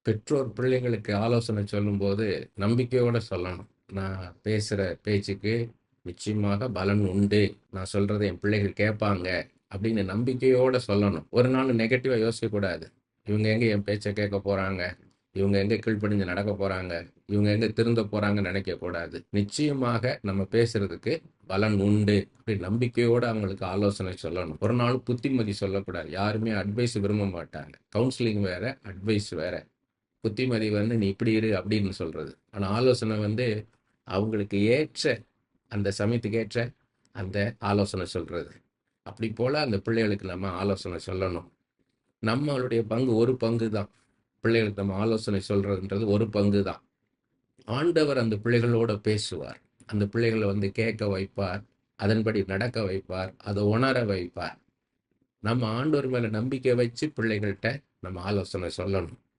பெற்றோர் பிள்ளைங்களுக்கு ஆலோசனை சொல்லும்போது, நம்பிக்கையோட சொல்லணும். நான் பேசுற பேச்சுக்கு நிச்சயமாக பலன் உண்டு. நான் சொல்றத என் பிள்ளைகள் கேட்பாங்க. அப்படின்னு நம்பிக்கையோட சொல்லணும். ஒரு நாள் நெகட்டிவா யோசிக்கக்கூடாது. இவங்க எங்க என் பேச்ச கேட்க போறாங்க? இவங்க எங்க கீழ்ப்படிஞ்சு நடக்க போறாங்க? இவங்க எங்க திருந்த போறாங்கன்னு நினைக்கக்கூடாது. நிச்சயமாக நம்ம பேசுறதுக்கு பலன் உண்டு. அப்படி நம்பிக்கையோட அவங்களுக்கு ஆலோசனை சொல்லணும். ஒரு நாள் புத்திமதி சொல்லக்கூடாது. யாருமே அட்வைஸ் விரும்ப மாட்டாங்க. கவுன்சிலிங் வேற, அட்வைஸ் வேற. புத்திமதி வந்து நீ இப்படி இரு அப்படின்னு சொல்றது. ஆனா ஆலோசனை வந்து அவங்களுக்கு ஏற்ற அந்த சமயத்துக்கு ஏற்ற அந்த ஆலோசனை சொல்றது. அப்படி போல அந்த பிள்ளைகளுக்கு நம்ம ஆலோசனை சொல்லணும். நம்மளுடைய பங்கு ஒரு பங்கு தான். பிள்ளைகளுக்கு நம்ம ஆலோசனை சொல்றதுன்றது ஒரு பங்கு தான். ஆண்டவர் அந்த பிள்ளைகளோட பேசுவார். அந்த பிள்ளைகளை வந்து கேட்க வைப்பார். அதன்படி நடக்க வைப்பார். அதை உணர வைப்பார். நம்ம ஆண்டவர் மேல நம்பிக்கை வச்சு பிள்ளைகள்கிட்ட நம்ம ஆலோசனை சொல்லணும்.